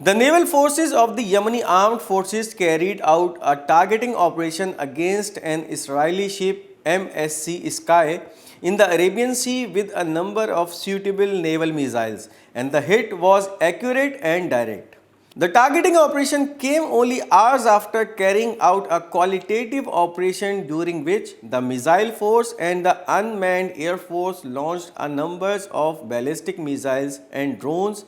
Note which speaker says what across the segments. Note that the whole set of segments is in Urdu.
Speaker 1: the naval forces of the Yemeni armed forces carried out a targeting operation against an Israeli ship MSC Sky in the Arabian Sea with a number of suitable naval missiles, and the hit was accurate and direct. The targeting operation came only hours after carrying out a qualitative operation during which the missile force and the unmanned air force launched a number of ballistic missiles and drones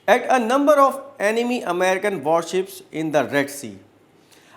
Speaker 1: at a number of enemy American warships in the Red Sea.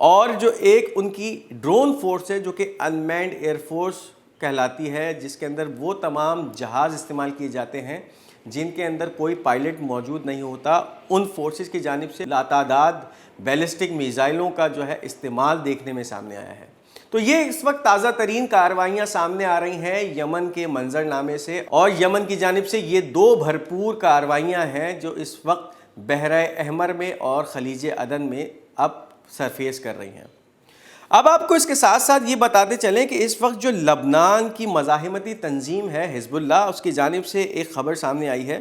Speaker 1: اور جو ایک ان کی ڈرون فورس ہے جو کہ انمینڈ ایئر فورس کہلاتی ہے، جس کے اندر وہ تمام جہاز استعمال کیے جاتے ہیں جن کے اندر کوئی پائلٹ موجود نہیں ہوتا، ان فورسز کی جانب سے لاتعداد بیلسٹک میزائلوں کا جو ہے استعمال دیکھنے میں سامنے آیا ہے۔ تو یہ اس وقت تازہ ترین کارروائیاں سامنے آ رہی ہیں یمن کے منظر نامے سے، اور یمن کی جانب سے یہ دو بھرپور کارروائیاں ہیں جو اس وقت بحرہ احمر میں اور خلیج عدن میں اب سرفیس کر رہی ہیں۔ اب آپ کو اس کے ساتھ ساتھ یہ بتاتے چلیں کہ اس وقت جو لبنان کی مزاحمتی تنظیم ہے حزب اللہ، اس کی جانب سے ایک خبر سامنے آئی ہے،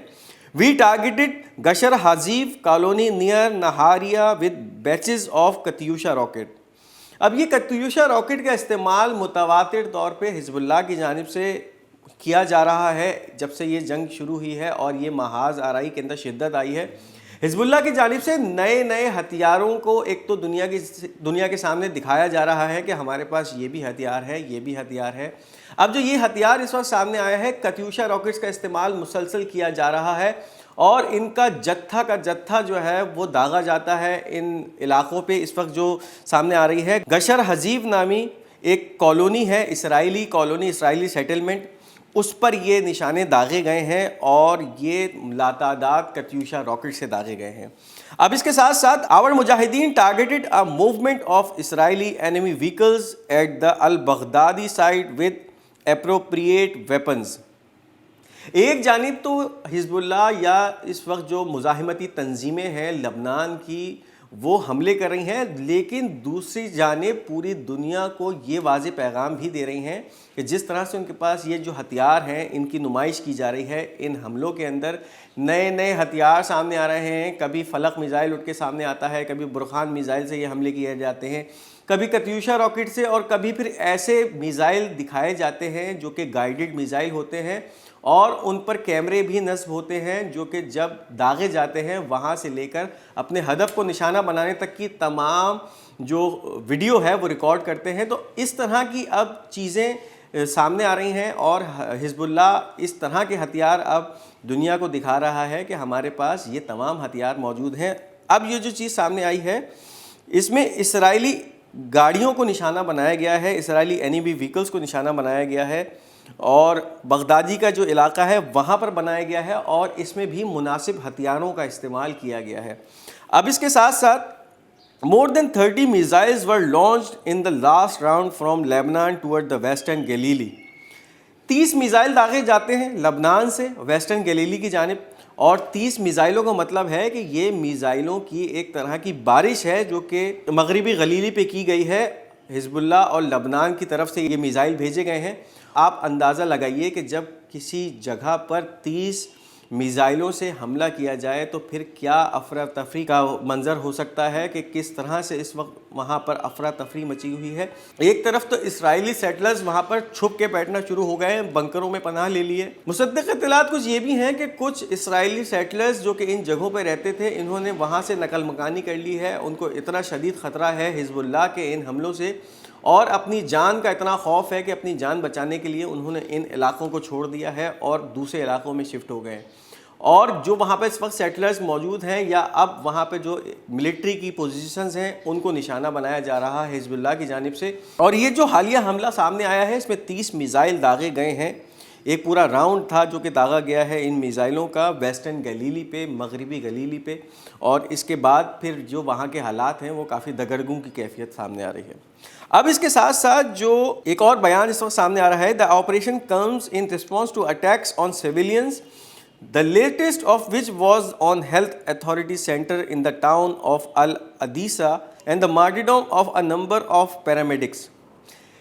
Speaker 1: we targeted Gesher Haziv colony near Nahariya with batches of Katyusha rocket. اب یہ کتیوشا راکٹ کا استعمال متواتر طور پہ حزب اللہ کی جانب سے کیا جا رہا ہے جب سے یہ جنگ شروع ہوئی ہے اور یہ محاذ آرائی کے اندر شدت آئی ہے۔ حزب اللہ کی جانب سے نئے نئے ہتھیاروں کو ایک تو دنیا کے سامنے دکھایا جا رہا ہے کہ ہمارے پاس یہ بھی ہتھیار ہے، یہ بھی ہتھیار ہے۔ اب جو یہ ہتھیار اس وقت سامنے آیا ہے، کتیوشا راکٹس کا استعمال مسلسل کیا جا رہا ہے، اور ان کا جتھا جو ہے وہ داغا جاتا ہے ان علاقوں پہ۔ اس وقت جو سامنے آ رہی ہے گشر حذیف نامی ایک کالونی ہے، اسرائیلی کالونی، اسرائیلی سیٹلمنٹ، اس پر یہ نشانے داغے گئے ہیں اور یہ لاتعداد کتیوشا راکٹ سے داغے گئے ہیں۔ اب اس کے ساتھ ساتھ آور مجاہدین targeted a movement of Israeli enemy vehicles at the al Baghdadi site with appropriate weapons. ایک جانب تو حزب اللہ یا اس وقت جو مزاحمتی تنظیمیں ہیں لبنان کی وہ حملے کر رہی ہیں، لیکن دوسری جانب پوری دنیا کو یہ واضح پیغام بھی دے رہی ہیں کہ جس طرح سے ان کے پاس یہ جو ہتھیار ہیں ان کی نمائش کی جا رہی ہے، ان حملوں کے اندر نئے نئے ہتھیار سامنے آ رہے ہیں، کبھی فلق میزائل اٹھ کے سامنے آتا ہے، کبھی برخان میزائل سے یہ حملے کیے جاتے ہیں، کبھی کتیوشا راکٹ سے، اور کبھی پھر ایسے میزائل دکھائے جاتے ہیں جو کہ گائیڈڈ میزائل ہوتے ہیں اور ان پر کیمرے بھی نصب ہوتے ہیں جو کہ جب داغے جاتے ہیں وہاں سے لے کر اپنے ہدف کو نشانہ بنانے تک کی تمام جو ویڈیو ہے وہ ریکارڈ کرتے ہیں۔ تو اس طرح کی اب چیزیں سامنے آ رہی ہیں اور حزب اللہ اس طرح کے ہتھیار اب دنیا کو دکھا رہا ہے کہ ہمارے پاس یہ تمام ہتھیار موجود ہیں۔ اب یہ جو چیز سامنے آئی ہے اس میں اسرائیلی گاڑیوں کو نشانہ بنایا گیا ہے، اسرائیلی اینیمی وہیکلز کو نشانہ بنایا گیا ہے، اور بغدادی کا جو علاقہ ہے وہاں پر بنایا گیا ہے، اور اس میں بھی مناسب ہتھیاروں کا استعمال کیا گیا ہے۔ اب اس کے ساتھ ساتھ more than 30 missiles were launched in the last round from Lebanon toward the western Galilee۔ 30 missile داغے جاتے ہیں لبنان سے ویسٹرن گلیلی کی جانب، اور 30 میزائلوں کا مطلب ہے کہ یہ میزائلوں کی ایک طرح کی بارش ہے جو کہ مغربی گلیلی پہ کی گئی ہے۔ حزب اللہ اور لبنان کی طرف سے یہ میزائل بھیجے گئے ہیں۔ آپ اندازہ لگائیے کہ جب کسی جگہ پر 30 میزائلوں سے حملہ کیا جائے تو پھر کیا افراتفری کا منظر ہو سکتا ہے، کہ کس طرح سے اس وقت وہاں پر افراتفری مچی ہوئی ہے۔ ایک طرف تو اسرائیلی سیٹلرز وہاں پر چھپ کے بیٹھنا شروع ہو گئے ہیں، بنکروں میں پناہ لے لیے۔ مصدق اطلاعات کچھ یہ بھی ہیں کہ کچھ اسرائیلی سیٹلرز جو کہ ان جگہوں پہ رہتے تھے انہوں نے وہاں سے نقل مکانی کر لی ہے، ان کو اتنا شدید خطرہ ہے حزب اللہ کے ان حملوں سے، اور اپنی جان کا اتنا خوف ہے کہ اپنی جان بچانے کے لیے انہوں نے ان علاقوں کو چھوڑ دیا ہے اور دوسرے علاقوں میں شفٹ ہو گئے۔ اور جو وہاں پہ اس وقت سیٹلرز موجود ہیں یا اب وہاں پہ جو ملٹری کی پوزیشنز ہیں ان کو نشانہ بنایا جا رہا ہے حزب اللہ کی جانب سے۔ اور یہ جو حالیہ حملہ سامنے آیا ہے اس میں 30 میزائل داغے گئے ہیں، ایک پورا راؤنڈ تھا جو کہ داغا گیا ہے ان میزائلوں کا ویسٹرن گلیلی پہ، مغربی گلیلی پہ، اور اس کے بعد پھر جو وہاں کے حالات ہیں وہ کافی دگرگوں کی کیفیت سامنے آ رہی ہے۔ اب اس کے ساتھ ساتھ جو ایک اور بیان اس وقت سامنے آ رہا ہے، the operation comes in response to attacks on civilians, the latest of which was on health authority center in the town of Al-Adisa and the martyrdom of a number of paramedics۔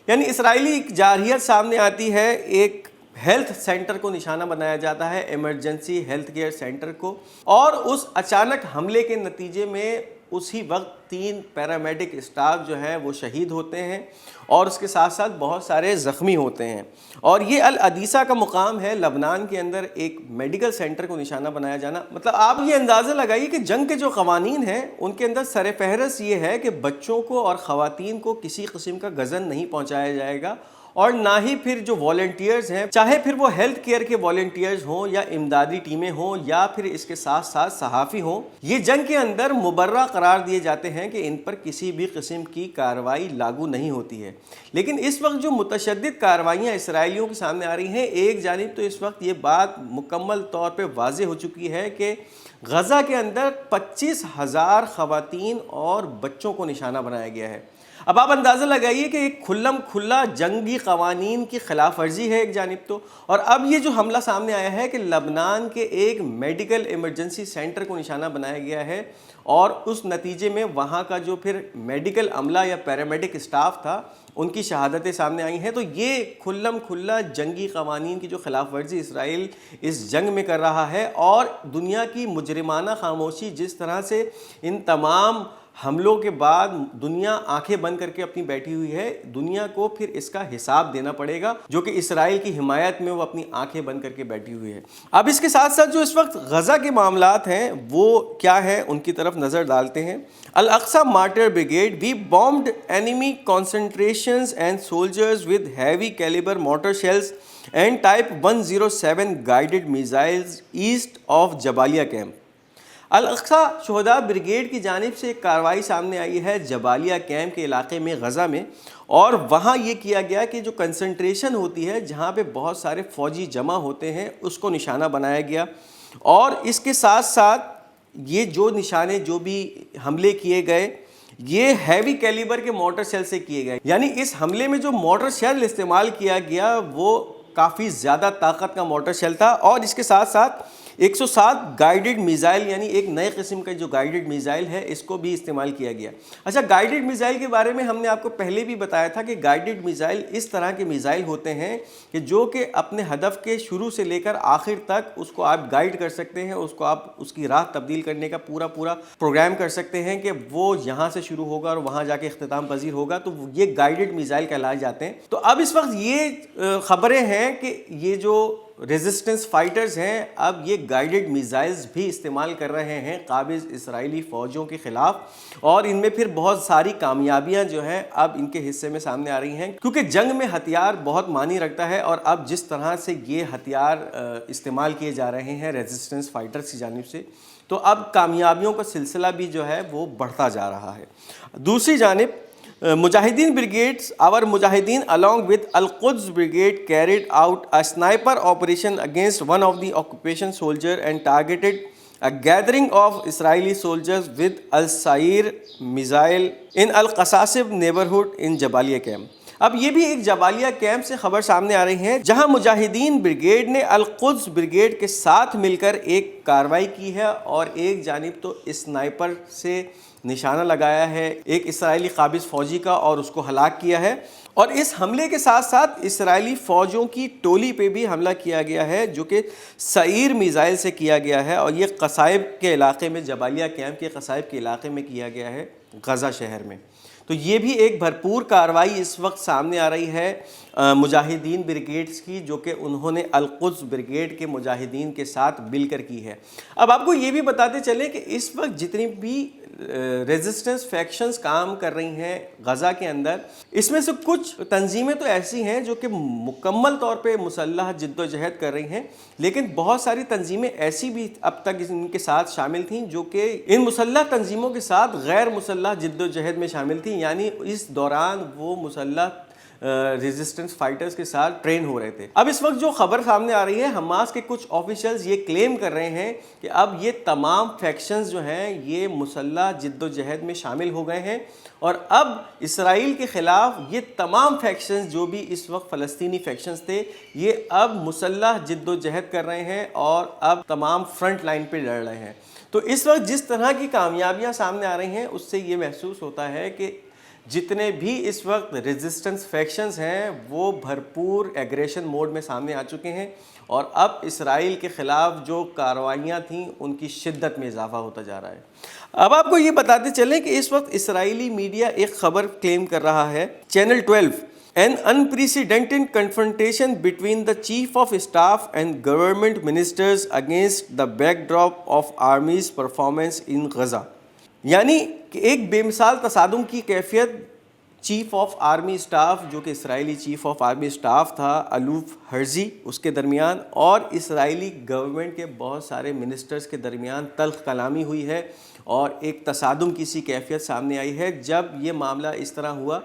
Speaker 1: یعنی اسرائیلی ایک جارحیت سامنے آتی ہے، ایک ہیلتھ سینٹر کو نشانہ بنایا جاتا ہے، ایمرجنسی ہیلتھ کیئر سینٹر کو، اور اس اچانک حملے کے نتیجے میں اسی وقت 3 پیرامیڈک اسٹاف جو ہیں وہ شہید ہوتے ہیں اور اس کے ساتھ ساتھ بہت سارے زخمی ہوتے ہیں۔ اور یہ العدیسہ کا مقام ہے لبنان کے اندر، ایک میڈیکل سینٹر کو نشانہ بنایا جانا، مطلب آپ یہ اندازہ لگائیے کہ جنگ کے جو قوانین ہیں ان کے اندر سر فہرست یہ ہے کہ بچوں کو اور خواتین کو کسی قسم کا غضن نہیں پہنچایا جائے گا، اور نہ ہی پھر جو والنٹیئرز ہیں، چاہے پھر وہ ہیلتھ کیئر کے والنٹیئرز ہوں یا امدادی ٹیمیں ہوں یا پھر اس کے ساتھ ساتھ صحافی ہوں، یہ جنگ کے اندر مبرہ قرار دیے جاتے ہیں کہ ان پر کسی بھی قسم کی کارروائی لاگو نہیں ہوتی ہے۔ لیکن اس وقت جو متشدد کارروائیاں اسرائیلیوں کے سامنے آ رہی ہیں، ایک جانب تو اس وقت یہ بات مکمل طور پہ واضح ہو چکی ہے کہ غزہ کے اندر 25,000 خواتین اور بچوں کو نشانہ بنایا گیا ہے۔ اب آپ اندازہ لگائیے کہ ایک کھلا جنگی قوانین کی خلاف ورزی ہے ایک جانب تو، اور اب یہ جو حملہ سامنے آیا ہے کہ لبنان کے ایک میڈیکل ایمرجنسی سینٹر کو نشانہ بنایا گیا ہے، اور اس نتیجے میں وہاں کا جو پھر میڈیکل عملہ یا پیرامیڈک اسٹاف تھا ان کی شہادتیں سامنے آئی ہیں۔ تو یہ کھلا جنگی قوانین کی جو خلاف ورزی اسرائیل اس جنگ میں کر رہا ہے، اور دنیا کی مجرمانہ خاموشی جس طرح سے ان تمام حملوں کے بعد دنیا آنکھیں بند کر کے اپنی بیٹھی ہوئی ہے، دنیا کو پھر اس کا حساب دینا پڑے گا، جو کہ اسرائیل کی حمایت میں وہ اپنی آنکھیں بند کر کے بیٹھی ہوئی ہے۔ اب اس کے ساتھ ساتھ جو اس وقت غزہ کے معاملات ہیں وہ کیا ہیں، ان کی طرف نظر ڈالتے ہیں۔ Al-Aqsa martyrs brigade: we bombed enemy concentrations and soldiers with heavy caliber mortar shells and type 107 guided missiles east of Jabalia camp. الاقصی شہداء بریگیڈ کی جانب سے ایک کارروائی سامنے آئی ہے جبالیہ کیمپ کے علاقے میں غزہ میں، اور وہاں یہ کیا گیا کہ جو کنسنٹریشن ہوتی ہے جہاں پہ بہت سارے فوجی جمع ہوتے ہیں اس کو نشانہ بنایا گیا، اور اس کے ساتھ ساتھ یہ جو نشانے جو بھی حملے کیے گئے یہ ہیوی کیلیبر کے مورٹر شیل سے کیے گئے، یعنی اس حملے میں جو مورٹر شیل استعمال کیا گیا وہ کافی زیادہ طاقت کا مورٹر شیل تھا، اور اس کے ساتھ ساتھ 107 گائیڈڈ میزائل، یعنی ایک نئے قسم کا جو گائیڈڈ میزائل ہے اس کو بھی استعمال کیا گیا۔ اچھا، گائیڈڈ میزائل کے بارے میں ہم نے آپ کو پہلے بھی بتایا تھا کہ گائیڈڈ میزائل اس طرح کے میزائل ہوتے ہیں کہ جو کہ اپنے ہدف کے شروع سے لے کر آخر تک اس کو آپ گائیڈ کر سکتے ہیں، اس کو آپ اس کی راہ تبدیل کرنے کا پورا پروگرام کر سکتے ہیں کہ وہ یہاں سے شروع ہوگا اور وہاں جا کے اختتام پذیر ہوگا، تو یہ گائیڈڈ میزائل کہلائے جاتے ہیں۔ تو اب اس وقت یہ خبریں ہیں کہ یہ جو ریزسٹنس فائٹرز ہیں اب یہ گائیڈڈ میزائلز بھی استعمال کر رہے ہیں قابض اسرائیلی فوجوں کے خلاف، اور ان میں پھر بہت ساری کامیابیاں جو ہیں اب ان کے حصے میں سامنے آ رہی ہیں، کیونکہ جنگ میں ہتھیار بہت معنی رکھتا ہے، اور اب جس طرح سے یہ ہتھیار استعمال کیے جا رہے ہیں ریزسٹنس فائٹرز کی جانب سے، تو اب کامیابیوں کا سلسلہ بھی جو ہے وہ بڑھتا جا رہا ہے۔ دوسری جانب مجاہدین بریگیڈز: our مجاہدین along with القدس brigade carried out a sniper operation against one of the occupation soldier and targeted a gathering of Israeli soldiers with al-Sair missile in al-Qasasib neighborhood in Jabalia camp. اب یہ بھی ایک جبالیہ کیمپ سے خبر سامنے آ رہی ہے جہاں مجاہدین بریگیڈ نے القدس بریگیڈ کے ساتھ مل کر ایک کارروائی کی ہے، اور ایک جانب تو اسنائپر سے نشانہ لگایا ہے ایک اسرائیلی قابض فوجی کا اور اس کو ہلاک کیا ہے، اور اس حملے کے ساتھ ساتھ اسرائیلی فوجوں کی ٹولی پہ بھی حملہ کیا گیا ہے جو کہ سعیر میزائل سے کیا گیا ہے، اور یہ قصائب کے علاقے میں، جبالیہ کیمپ کے قصائب کے علاقے میں کیا گیا ہے غزہ شہر میں۔ تو یہ بھی ایک بھرپور کارروائی اس وقت سامنے آ رہی ہے مجاہدین بریگیڈز کی، جو کہ انہوں نے القدس بریگیڈ کے مجاہدین کے ساتھ مل کر کی ہے۔ اب آپ کو یہ بھی بتاتے چلیں کہ اس وقت جتنی بھی ریزسٹنس فیکشنز کام کر رہی ہیں غزہ کے اندر، اس میں سے کچھ تنظیمیں تو ایسی ہیں جو کہ مکمل طور پہ مسلح جد و جہد کر رہی ہیں، لیکن بہت ساری تنظیمیں ایسی بھی اب تک ان کے ساتھ شامل تھیں جو کہ ان مسلح تنظیموں کے ساتھ غیر مسلح جد و جہد میں شامل تھیں، یعنی اس دوران وہ مسلح ریزسٹنس فائٹرز کے ساتھ ٹرین ہو رہے تھے۔ اب اس وقت جو خبر سامنے آ رہی ہے، حماس کے کچھ آفیشلز یہ کلیم کر رہے ہیں کہ اب یہ تمام فیکشنز جو ہیں یہ مسلح جد و جہد میں شامل ہو گئے ہیں، اور اب اسرائیل کے خلاف یہ تمام فیکشنز جو بھی اس وقت فلسطینی فیکشنز تھے یہ اب مسلح جد و جہد کر رہے ہیں، اور اب تمام فرنٹ لائن پہ لڑ رہے ہیں۔ تو اس وقت جس طرح کی کامیابیاں سامنے آ رہی ہیں اس سے یہ محسوس ہوتا ہے کہ جتنے بھی اس وقت ریزسٹنس فیکشنز ہیں وہ بھرپور ایگریشن موڈ میں سامنے آ چکے ہیں، اور اب اسرائیل کے خلاف جو کارروائیاں تھیں ان کی شدت میں اضافہ ہوتا جا رہا ہے۔ اب آپ کو یہ بتاتے چلیں کہ اس وقت اسرائیلی میڈیا ایک خبر کلیم کر رہا ہے، channel 12: An unprecedented confrontation between the chief of staff and government ministers against the backdrop of army's performance in Gaza۔ یعنی کہ ایک بے مثال تصادم کی کیفیت چیف آف آرمی اسٹاف جو کہ اسرائیلی چیف آف آرمی اسٹاف تھا الوف ہرزی، اس کے درمیان اور اسرائیلی گورنمنٹ کے بہت سارے منسٹرز کے درمیان تلخ کلامی ہوئی ہے اور ایک تصادم کی سی کیفیت سامنے آئی ہے جب یہ معاملہ اس طرح ہوا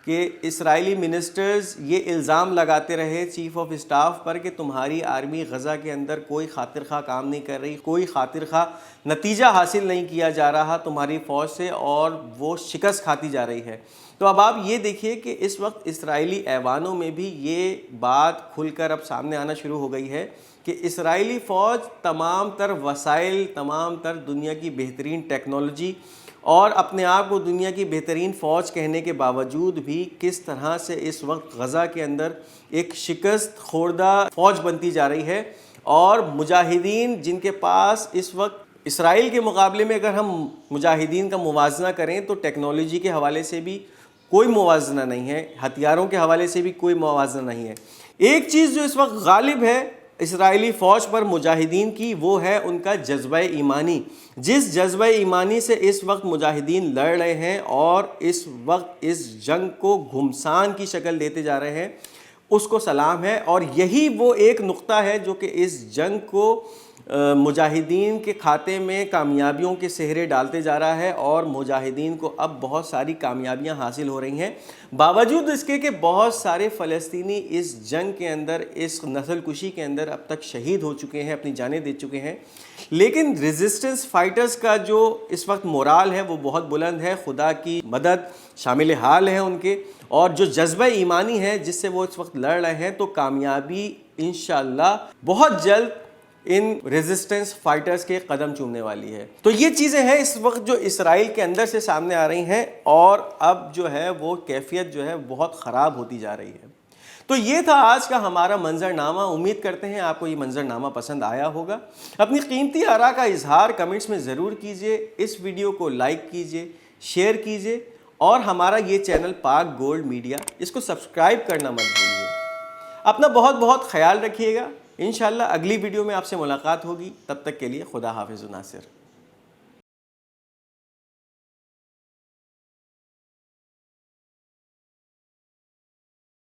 Speaker 1: کہ اسرائیلی منسٹرز یہ الزام لگاتے رہے چیف آف اسٹاف پر کہ تمہاری آرمی غزہ کے اندر کوئی خاطر خواہ کام نہیں کر رہی، کوئی خاطر خواہ نتیجہ حاصل نہیں کیا جا رہا تمہاری فوج سے اور وہ شکست کھاتی جا رہی ہے۔ تو اب آپ یہ دیکھیے کہ اس وقت اسرائیلی ایوانوں میں بھی یہ بات کھل کر اب سامنے آنا شروع ہو گئی ہے کہ اسرائیلی فوج تمام تر وسائل، تمام تر دنیا کی بہترین ٹیکنالوجی اور اپنے آپ کو دنیا کی بہترین فوج کہنے کے باوجود بھی کس طرح سے اس وقت غزہ کے اندر ایک شکست خوردہ فوج بنتی جا رہی ہے، اور مجاہدین جن کے پاس اس وقت اسرائیل کے مقابلے میں اگر ہم مجاہدین کا موازنہ کریں تو ٹیکنالوجی کے حوالے سے بھی کوئی موازنہ نہیں ہے، ہتھیاروں کے حوالے سے بھی کوئی موازنہ نہیں ہے۔ ایک چیز جو اس وقت غالب ہے اسرائیلی فوج پر مجاہدین کی، وہ ہے ان کا جذبہ ایمانی۔ جس جذبہ ایمانی سے اس وقت مجاہدین لڑ رہے ہیں اور اس وقت اس جنگ کو گھمسان کی شکل دیتے جا رہے ہیں، اس کو سلام ہے، اور یہی وہ ایک نقطہ ہے جو کہ اس جنگ کو مجاہدین کے کھاتے میں کامیابیوں کے سہرے ڈالتے جا رہا ہے، اور مجاہدین کو اب بہت ساری کامیابیاں حاصل ہو رہی ہیں باوجود اس کے کہ بہت سارے فلسطینی اس جنگ کے اندر، اس نسل کشی کے اندر اب تک شہید ہو چکے ہیں، اپنی جانیں دے چکے ہیں۔ لیکن ریزسٹنس فائٹرز کا جو اس وقت مورال ہے وہ بہت بلند ہے، خدا کی مدد شامل حال ہے ان کے، اور جو جذبہ ایمانی ہے جس سے وہ اس وقت لڑ رہے ہیں، تو کامیابی انشاءاللہ بہت جلد ان ریزسٹنس فائٹرز کے قدم چومنے والی ہے۔ تو یہ چیزیں ہیں اس وقت جو اسرائیل کے اندر سے سامنے آ رہی ہیں، اور اب جو ہے وہ کیفیت جو ہے بہت خراب ہوتی جا رہی ہے۔ تو یہ تھا آج کا ہمارا منظرنامہ۔ امید کرتے ہیں آپ کو یہ منظرنامہ پسند آیا ہوگا۔ اپنی قیمتی آراء کا اظہار کمنٹس میں ضرور کیجئے، اس ویڈیو کو لائک کیجئے، شیئر کیجئے، اور ہمارا یہ چینل پاک گولڈ میڈیا، اس کو سبسکرائب کرنا مت بھولیے۔ اپنا بہت بہت خیال رکھیے گا۔ انشاءاللہ اگلی ویڈیو میں آپ سے ملاقات ہوگی، تب تک کے لیے خدا حافظ و ناصر۔